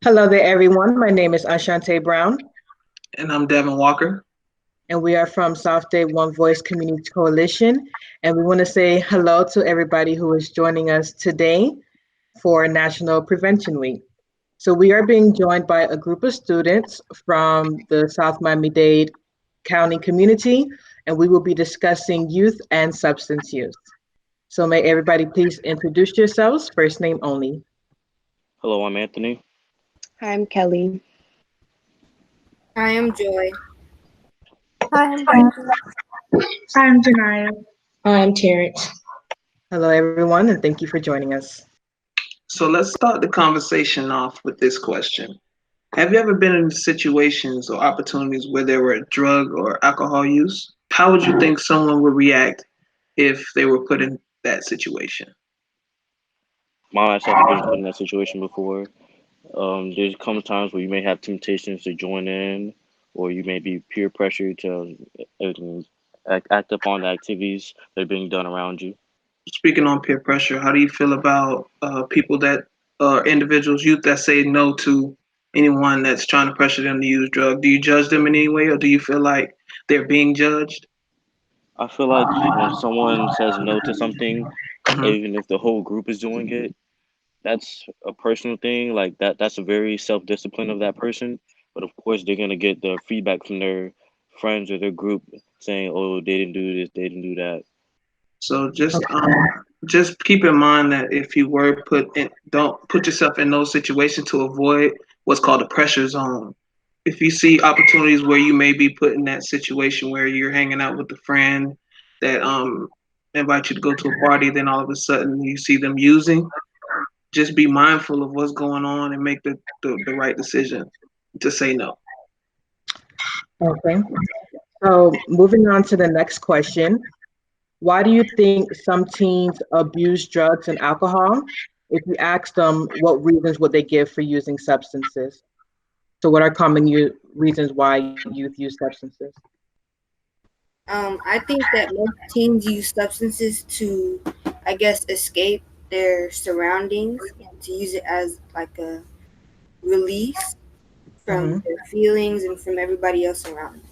Hello there, everyone. My name is Ashante Brown, And I'm Devin Walker. and we are from South Day One Voice Community Coalition. And we want to say hello to everybody who is joining us today for National Prevention Week. So, we are being joined by a group of students from the South Miami-Dade County community, and we will be discussing youth and substance use. So, may everybody please introduce yourselves, first name only. Hello, I'm Anthony. Hi, I'm Kelly. I am Joy. Hi, I'm Gabby. I'm Janaya. I'm Terrence. Hello, everyone, and thank you for joining us. So let's start the conversation off with this question. Have you ever been in situations or opportunities where there were drug or alcohol use? How would you think someone would react if they were put in that situation? Myself, been put in that situation before. There's come times where you may have temptations to join in, or you may be peer pressured to act upon the activities that are being done around you. Speaking on peer pressure, how do you feel about people that individuals, youth that say no to anyone that's trying to pressure them to use drugs? Do you judge them in any way, or do you feel like they're being judged? I feel like when someone says no to something, Mhm. even if the whole group is doing it, that's a personal thing. Like that's a very self-discipline of that person. But of course, they're gonna get the feedback from their friends or their group saying, "Oh, they didn't do this, they didn't do that." So just keep in mind that if you were put in, don't put yourself in those situations to avoid what's called a pressure zone. If you see opportunities where you may be put in that situation where you're hanging out with a friend that invite you to go to a party, then all of a sudden you see them using, just be mindful of what's going on and make the right decision to say no. Okay. So, moving on to the next question. Why do you think some teens abuse drugs and alcohol? If you ask them, what reasons would they give for using substances? So, what are common reasons why youth use substances? I think that most teens use substances to, I guess, escape their surroundings and to use it as like a release Hmm. from their feelings and from everybody else around them.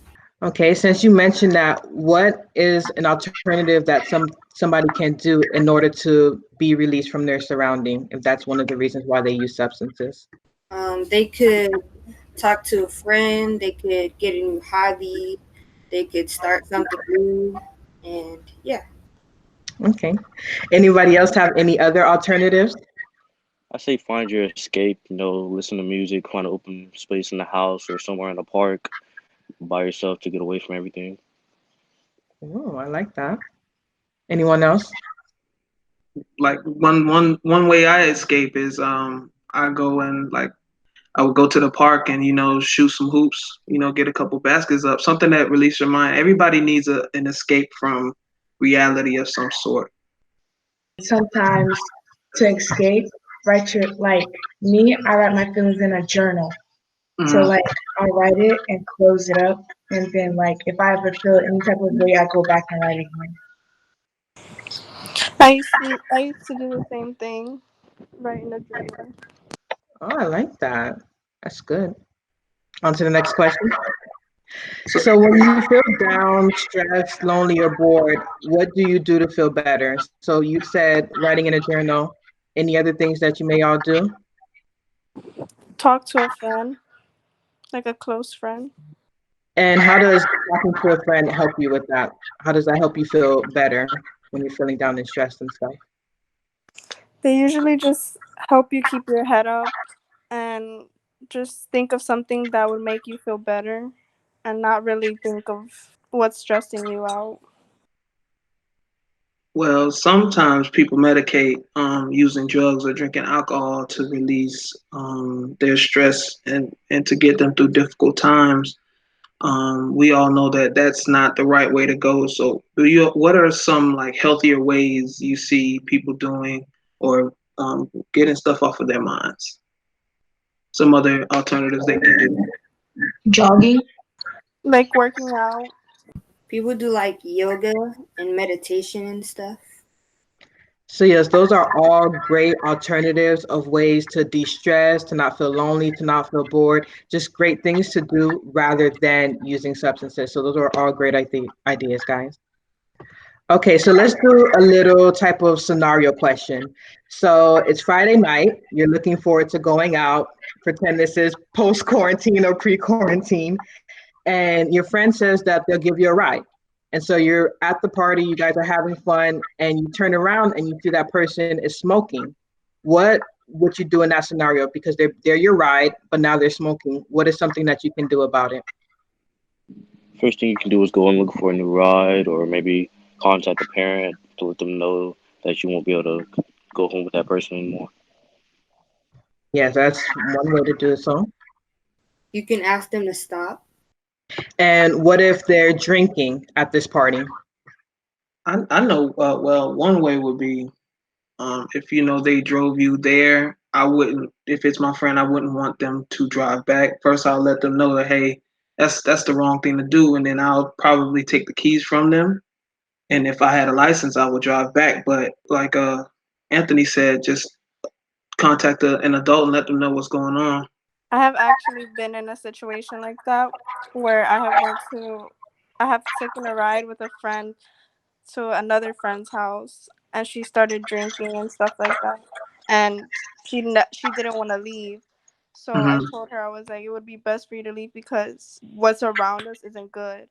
Okay, since you mentioned that, what is an alternative that somebody can do in order to be released from their surrounding, if that's one of the reasons why they use substances? They could talk to a friend, they could get a new hobby, they could start something new, and yeah. Okay. Anybody else have any other alternatives? I say find your escape. Listen to music, find an open space in the house or somewhere in the park by yourself to get away from everything. Oh, I like that. Anyone else? Like one way I escape is I go and like I would go to the park and shoot some hoops, get a couple baskets up, something that release your mind. Everybody needs an escape from reality of some sort. Sometimes to escape, write your like me, I write my feelings in a journal. So Mhm. like I write it and close it up, and then like if I ever feel any type of way, I go back and write it again. I used to do the same thing, write in a journal. Oh, I like that. That's good. On to the next question. So when you feel down, stressed, lonely, or bored, what do you do to feel better? So you said writing in a journal. Any other things that you may all do? Talk to a friend, like a close friend. And how does talking to a friend help you with that? How does that help you feel better when you're feeling down and stressed and stuff? They usually just help you keep your head up and just think of something that would make you feel better and not really think of what's stressing you out. Well, sometimes people medicate using drugs or drinking alcohol to release their stress and to get them through difficult times. We all know that that's not the right way to go. So, what are some like healthier ways you see people doing or getting stuff off of their minds? Some other alternatives they can do. Jogging. Like working out. People do like yoga and meditation and stuff. So yes, those are all great alternatives of ways to de-stress, to not feel lonely, to not feel bored, just great things to do rather than using substances. So those are all great ideas, guys. Okay, so let's do a little type of scenario question. So it's Friday night, you're looking forward to going out, pretend this is post-quarantine or pre-quarantine, and your friend says that they'll give you a ride. And so you're at the party, you guys are having fun, and you turn around and you see that person is smoking. What would you do in that scenario? Because they're your ride, but now they're smoking. What is something that you can do about it? First thing you can do is go and look for a new ride, or maybe contact the parent to let them know that you won't be able to go home with that person anymore. Yes, that's one way to do it. So, You can ask them to stop. and what if they're drinking at this party? I know. Well, one way would be if you know they drove you there. I wouldn't. If it's my friend, I wouldn't want them to drive back. First, I'll let them know that hey, that's the wrong thing to do, and then I'll probably take the keys from them. And if I had a license, I would drive back. But like Anthony said, just contact an adult and let them know what's going on. I have actually been in a situation like that where I have taken a ride with a friend to another friend's house, and she started drinking and stuff like that, and she didn't want to leave. So I Mm-hmm. told her, I was like, it would be best for you to leave because what's around us isn't good.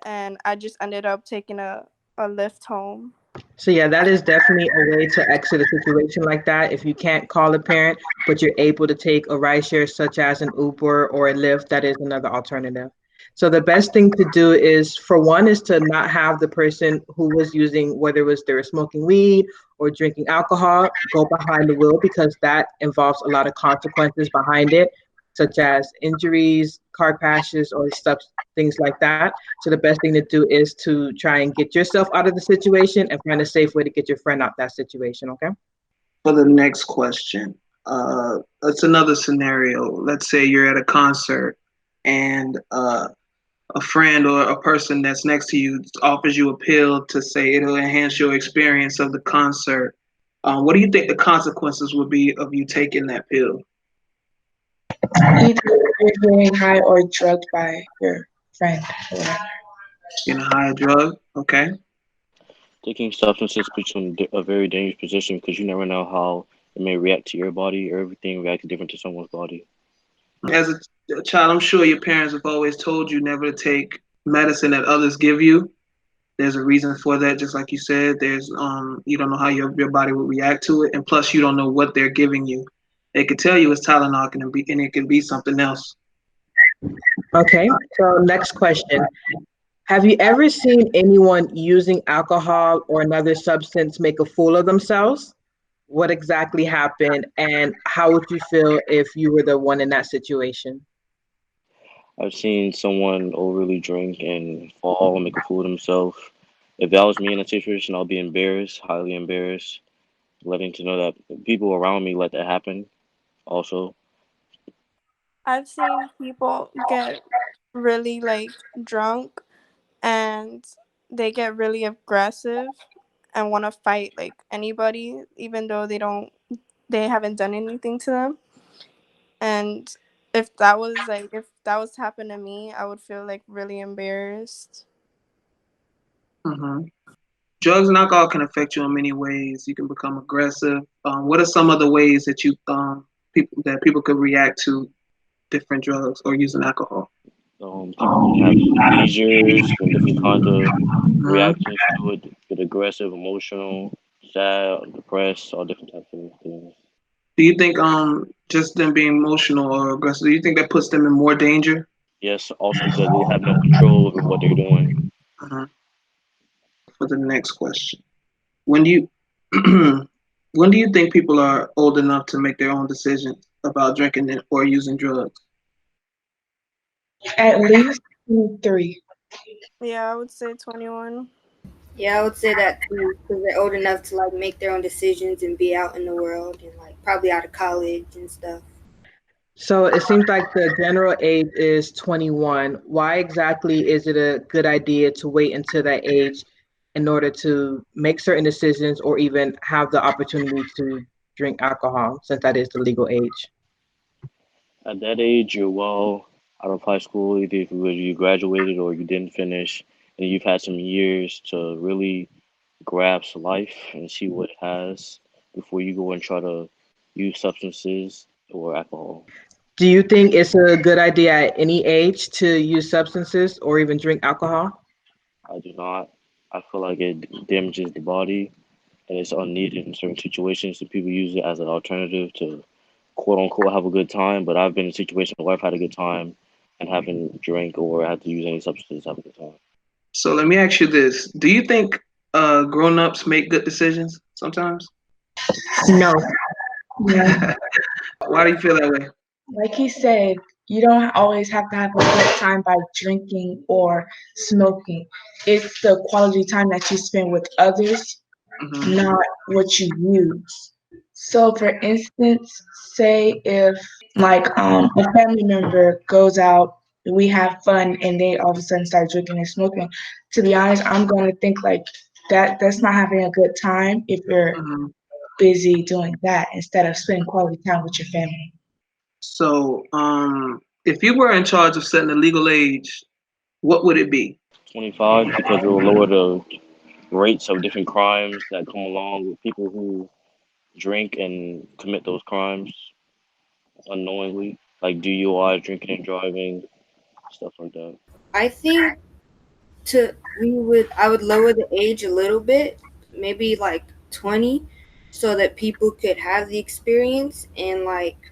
And I just ended up taking a lift home. So yeah, that is definitely a way to exit a situation like that. If you can't call a parent, but you're able to take a ride share such as an Uber or a Lyft, that is another alternative. So the best thing to do is, for one, is to not have the person who was using, whether it was they were smoking weed or drinking alcohol, go behind the wheel, because that involves a lot of consequences behind it, such as injuries, car crashes, or stuff, things like that. So the best thing to do is to try and get yourself out of the situation and find a safe way to get your friend out that situation. Okay. For the next question, it's another scenario. Let's say you're at a concert and a friend or a person that's next to you offers you a pill to say it'll enhance your experience of the concert. What do you think the consequences would be of you taking that pill? Either you're getting high or drugged by your friend or whatever. In a higher drug? Okay. Taking substances puts you in a very dangerous position because you never know how it may react to your body, or everything reacts different to someone's body. As a child, I'm sure your parents have always told you never to take medicine that others give you. There's a reason for that, just like you said. There's you don't know how your body will react to it, and plus you don't know what they're giving you. They could tell you it's Tylenol, and it can be something else. Okay. So next question. Have you ever seen anyone using alcohol or another substance make a fool of themselves? What exactly happened, and how would you feel if you were the one in that situation? I've seen someone overly drink and fall and make a fool of himself. If that was me in a situation, I'll be embarrassed, highly embarrassed, letting to know that people around me let that happen also. I've seen people get really like drunk and they get really aggressive and want to fight like anybody even though they haven't done anything to them. And if that was to happen to me, I would feel like really embarrassed. Hmm. Drugs and alcohol can affect you in many ways. You can become aggressive. What are some other ways that people could react to different drugs or using alcohol? People can have seizures and different kinds of Mhm. reactions to it, get aggressive, emotional, sad, depressed, all different types of things. Do you think just them being emotional or aggressive, do you think that puts them in more danger? Yes, also because they have no control over what they're doing. Uh-huh. For the next question, when do you when do you think people are old enough to make their own decisions about drinking or using drugs? At least 3. Yeah, I would say 21. Yeah, I would say that too, because they're old enough to like make their own decisions and be out in the world and like probably out of college and stuff. So it seems like the general age is 21. Why exactly is it a good idea to wait until that age? in order to make certain decisions or even have the opportunity to drink alcohol, since that is the legal age? At that age, you're well out of high school, either if you graduated or you didn't finish, and you've had some years to really grasp life and see what it has before you go and try to use substances or alcohol. Do you think it's a good idea at any age to use substances or even drink alcohol? I do not. I feel like it damages the body and it's unneeded in certain situations. So people use it as an alternative to quote unquote have a good time. But I've been in situations where I've had a good time and haven't drank or had to use any substances to have a good time. So let me ask you this: do you think grown-ups make good decisions sometimes? No. Yeah. Why do you feel that way? Like he said, you don't always have to have a good time by drinking or smoking. It's the quality time that you spend with others, Hmm. not what you use. So, for instance, say if a family member goes out, we have fun, and they all of a sudden start drinking and smoking. To be honest, I'm going to think like that's not having a good time if you're Hmm. busy doing that instead of spending quality time with your family. So, if you were in charge of setting the legal age, what would it be? 25 because it will lower the rates of different crimes that come along with people who drink and commit those crimes unknowingly, like DUI, drinking and driving, stuff like that. I think I would lower the age a little bit, maybe like 20, so that people could have the experience and like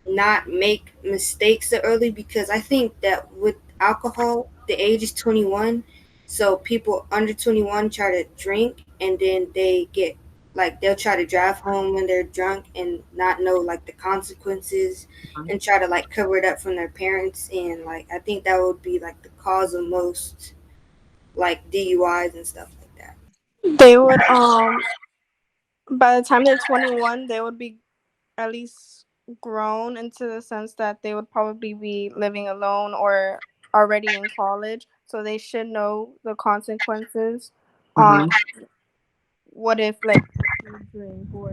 not make mistakes so early, because I think that with alcohol, the age is 21. So people under 21 try to drink and then they get like they'll try to drive home when they're drunk and not know like the consequences and try to like cover it up from their parents, and like I think that would be like the cause of most like DUIs and stuff like that. They would by the time they're 21, they would be at least grown into the sense that they would probably be living alone or already in college, so they should know the consequences on Hmm. what if like you drink or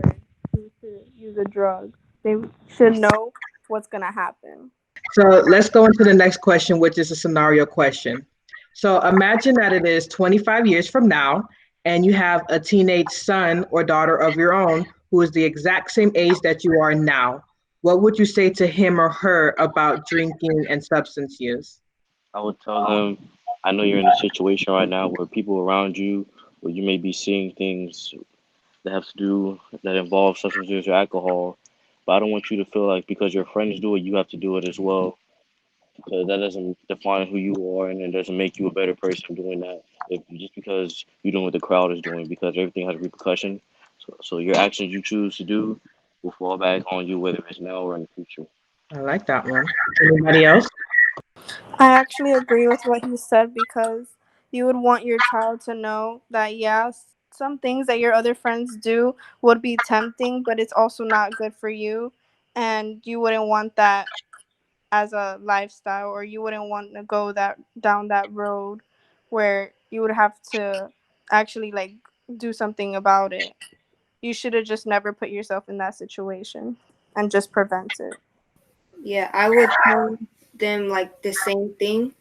choose to use a drug. They should know what's gonna happen. So let's go into the next question, which is a scenario question. So imagine that it is 25 years from now, and you have a teenage son or daughter of your own who is the exact same age that you are now. What would you say to him or her about drinking and substance use? I would tell them, I know you're in a situation right now where people around you, where you may be seeing things that have to do, that involve substances or alcohol, but I don't want you to feel like because your friends do it, you have to do it as well. Because that doesn't define who you are and it doesn't make you a better person doing that. If just because you're doing what the crowd is doing, because everything has repercussion. So your actions you choose to do will fall back on you, whether it's now or in the future. I like that one. Anybody else? I actually agree with what he said because you would want your child to know that yes, some things that your other friends do would be tempting, but it's also not good for you, and you wouldn't want that as a lifestyle, or you wouldn't want to go that down that road where you would have to actually like do something about it. You should have just never put yourself in that situation and just prevent it. Yeah, I would tell them like the same thing,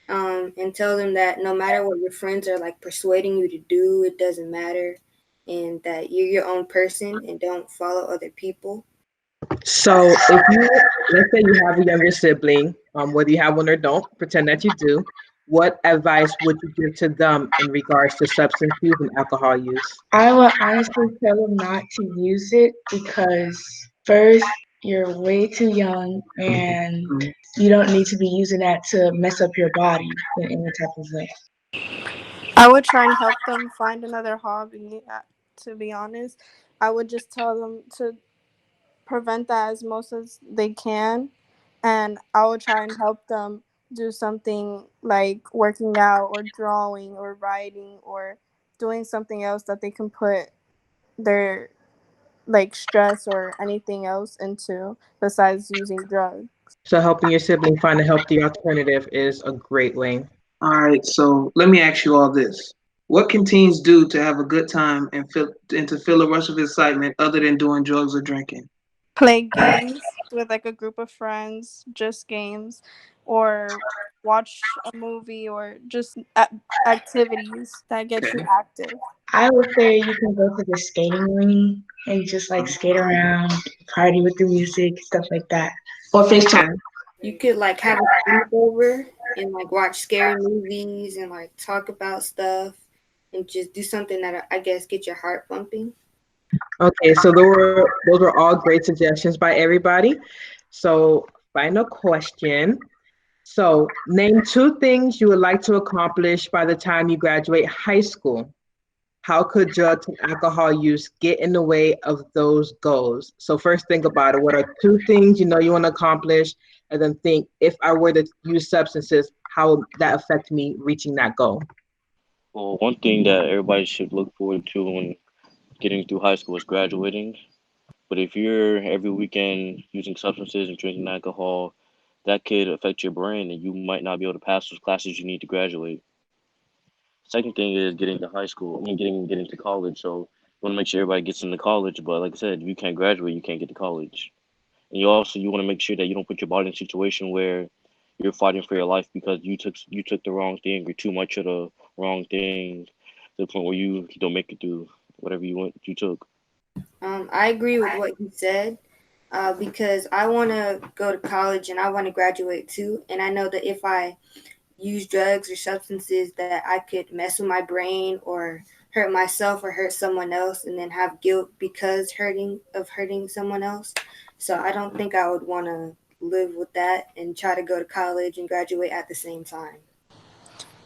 and tell them that no matter what your friends are like persuading you to do, it doesn't matter, and that you're your own person and don't follow other people. So if you, let's say you have a younger sibling, whether you have one or don't, pretend that you do, what advice would you give to them in regards to substance use and alcohol use? I would honestly tell them not to use it because first, you're way too young and you don't need to be using that to mess up your body in any type of way. I would try and help them find another hobby. To be honest, I would just tell them to prevent that as most as they can, and I would try and help them do something like working out or drawing or writing or doing something else that they can put their like stress or anything else into besides using drugs. So helping your sibling find a healthy alternative is a great way. All right, so let me ask you all this. What can teens do to have a good time and to feel a rush of excitement other than doing drugs or drinking? Play games with like a group of friends, just games, or watch a movie, or just activities that get you Okay. active. I would say you can go to the skating ring and just like skate around, party with the music, stuff like that. Or FaceTime. Okay. You could like have a sleepover and like watch scary movies and like talk about stuff and just do something that I guess get your heart pumping. Okay, so those were all great suggestions by everybody. So, final question. So, name two things you would like to accomplish by the time you graduate high school. How could drugs and alcohol use get in the way of those goals? So, first think about it. What are two things you know you want to accomplish? And then think, if I were to use substances, how would that affect me reaching that goal? Well, one thing that everybody should look forward to when getting through high school is graduating. But if you're every weekend using substances and drinking alcohol, that could affect your brain and you might not be able to pass those classes you need to graduate. Second thing is getting to high school. I mean, getting to college. So you want to make sure everybody gets into college. But like I said, if you can't graduate, you can't get to college. And you want to make sure that you don't put your body in a situation where you're fighting for your life because you took the wrong thing or too much of the wrong thing to the point where you don't make it through whatever you took. I agree with what you said because I want to go to college and I want to graduate too. And I know that if I use drugs or substances, that I could mess with my brain or hurt myself or hurt someone else, and then have guilt because hurting someone else. So I don't think I would want to live with that and try to go to college and graduate at the same time.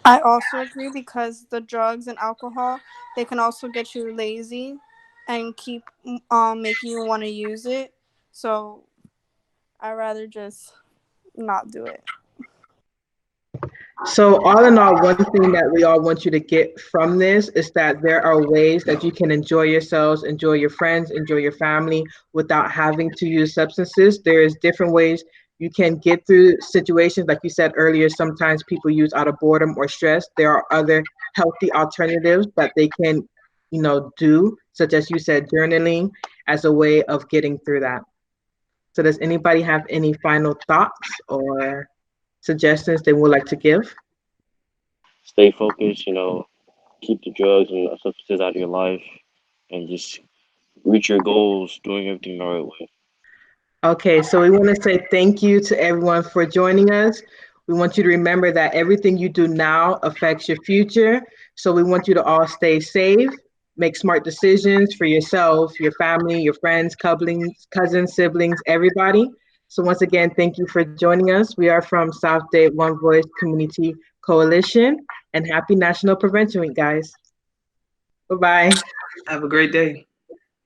I also agree because the drugs and alcohol, they can also get you lazy and keep making you want to use it. So I rather just not do it. So, all in all, one thing that we all want you to get from this is that there are ways that you can enjoy yourselves, enjoy your friends, enjoy your family without having to use substances. There's different ways you can get through situations. Like you said earlier, sometimes people use out of boredom or stress. There are other healthy alternatives that they can, do, such as you said, journaling as a way of getting through that. So, does anybody have any final thoughts or suggestions they would like to give? Stay focused. Keep the drugs and substances out of your life, and just reach your goals doing everything the right way. Okay, so we want to say thank you to everyone for joining us. We want you to remember that everything you do now affects your future. So we want you to all stay safe, make smart decisions for yourself, your family, your friends, cousins, siblings, everybody. So once again, thank you for joining us. We are from South Dade One Voice Community Coalition, and happy National Prevention Week, guys. Bye-bye. Have a great day.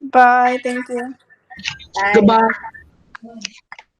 Bye. Thank you. Bye. Goodbye.